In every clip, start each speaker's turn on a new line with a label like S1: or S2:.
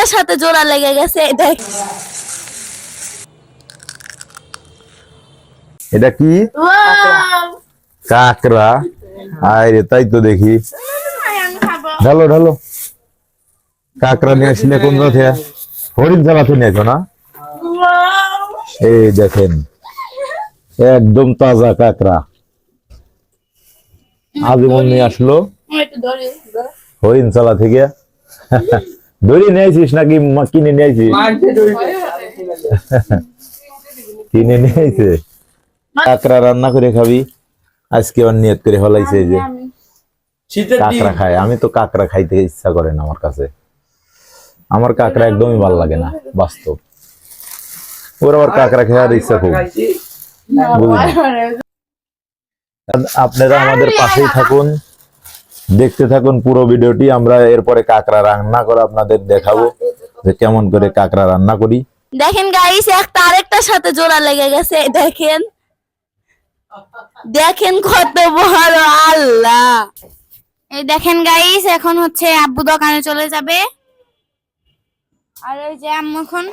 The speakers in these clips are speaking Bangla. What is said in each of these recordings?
S1: আরেকটার সাথে জোড়া লেগে গেছে দেখ।
S2: এটা কি? কাকড়া। আরে তাই তো দেখি। ঢালো ঢালো। কাকড়া নিয়ে আসলে কোন থেকে? হরিণ চালাতে নিয়েছো না? এই দেখেন একদম তাজা কাকড়া আজীবন নিয়ে আসলো হরিণ চালা থেকে। ধরে নিয়েছিস নাকি কিনে নিয়েছিস? কিনে নিয়েছে। কাকড়া রান্না করে খাবি আজকে ওর নিয়ত করে ফলাইছে যে কাকড়া খায়। আমি তো কাকড়া খাইতে ইচ্ছা করে না আমার কাছে। আমার কাকড়া একদমই ভালো লাগে না বাস্তব। ওর আবার কাকড়া খাওয়ার ইচ্ছা খুব। আপনারা আমাদের পাশেই থাকুন, দেখতে থাকুন পুরো ভিডিওটি। আমরা এরপরে কাকড়া রান্না করে আপনাদের দেখাবো যে কেমন করে কাকড়া রান্না করি।
S1: দেখেন গাইস একটা আরেকটার সাথে জোড়া লেগে গেছে দেখেন। দেখেন কত বড় আল্লাহ। এই দেখেন গাইস এখন হচ্ছে আব্বু দোকানে চলে যাবে। আর ওই যে আম্মু এখন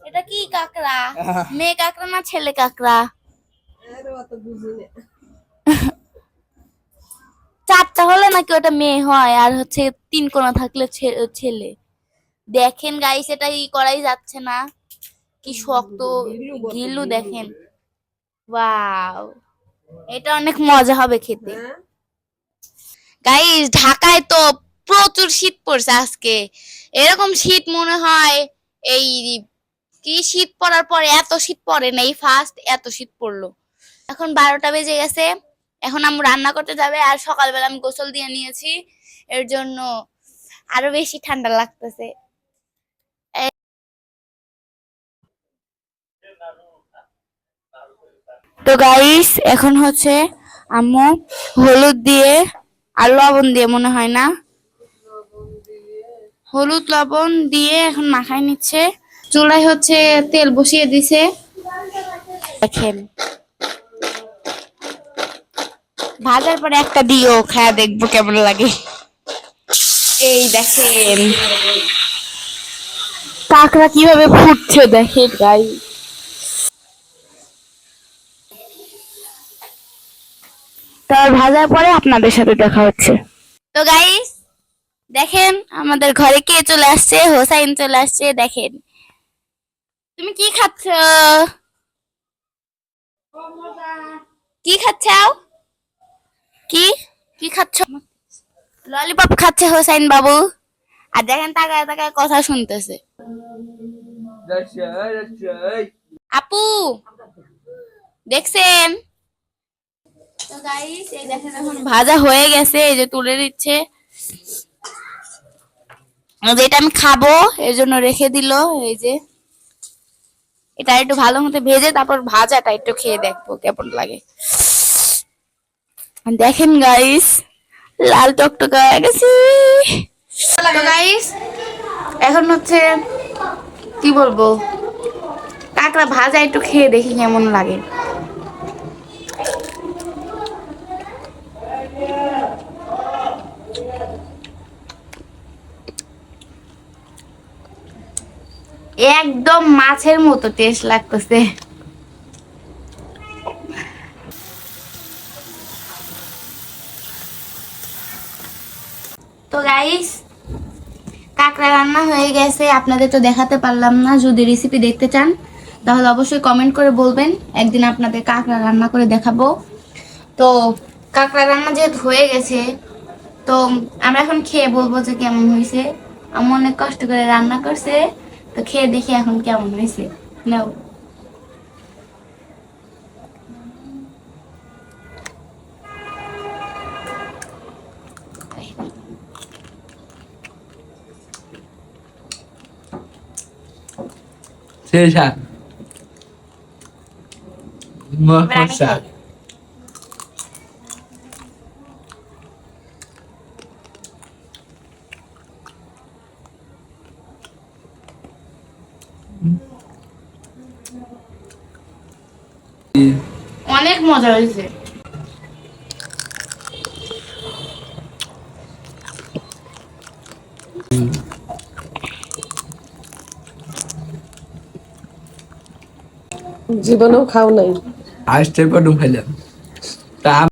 S1: এটা কি কাকড়া? মেয়ে কাকড়া না ছেলে কাকড়া? চারটা হলে নাকি ওটা মেয়ে হয় আর হচ্ছে তিন কোনা থাকলে ছেলে। দেখেন গাইস এটা ই করাই যাচ্ছে না, কি শক্ত গিলু দেখেন। ওয়াও এটা অনেক মজা হবে খেতে। গাইস ঢাকায় তো প্রচুর শীত পড়ছে আজকে। এরকম শীত মনে হয় এই কি শীত পড়ার পরে এত শীত পড়ে না, এই ফার্স্ট এত শীত পড়লো। এখন 12টা বেজে গেছে, এখন আমি রান্না করতে যাবে। আর সকালবেলা আমি গোসল দিয়ে নিয়েছি, এর জন্য আরো বেশি ঠান্ডা লাগতেছে। তো গাইস এখন হচ্ছে আম্মু হলুদ দিয়ে আর লবণ দিয়ে মনে হয় না, হলুদ লবণ দিয়ে এখন মাখাই নিচ্ছে। চুলায় হচ্ছে তেল বসিয়ে দিছে দেখেন। ভাজার পরে একটা দিও খায়া দেখবো কেমন লাগে। এই দেখেন কাঁকড়া কিভাবে ফুটছে দেখেন গাইস। তার ভাজার পরে আপনাদের সাথে দেখা হচ্ছে। তো গাইস দেখেন আমাদের ঘরে কে চলে আসছে, হোসাইন চলে আসছে। দেখেন তুমি কি খাচ্ছ? কি খাচ্ছাও? কি কি খাচ্ছ? ললিপপ খাচ্ছে হোসাইন বাবু। আর দেখেন তাকায় তাকায় কথা শুনতেছে। আপু দেখছেন? তো গাইস এই দেখেন এখন ভাজা হয়ে গেছে, এই যে তুলে দিচ্ছে। যেটা আমি খাবো এর জন্য রেখে দিল। এই যে এটা একটু ভালো মতো ভেজে তারপর ভাজাটা একটু খেয়ে দেখবো কেমন লাগে। দেখেন গাইস লাল টকটকা হয়ে গেছে। তো গাইস এখন হচ্ছে কি বলবো, কাঁকড়া ভাজা একটু খেয়ে দেখি কেমন লাগে। একদম মাছের মতো টেস্ট লাগতেছে। তো গাইস কাঁকড়া রান্না হয়ে গেছে, আপনাদের তো দেখাতে পারলাম না। যদি রেসিপি দেখতে চান তাহলে অবশ্যই কমেন্ট করে বলবেন, একদিন আপনাদের কাঁকড়া রান্না করে দেখাবো। তো কাঁকড়া রান্না যেহেতু হয়ে গেছে, তো আমরা এখন খেয়ে বলবো যে কেমন হয়েছে। আমি অনেক কষ্ট করে রান্না করছে, তো খেয়ে দেখি এখন কেমন হয়েছে। নাও
S3: Seja uma
S1: এবার আমি
S3: coisa.
S1: খাই। অনেক মজা হয়েছে।
S3: জীবনেও খাও নাই।
S4: আজ থেকে খাইলাম তা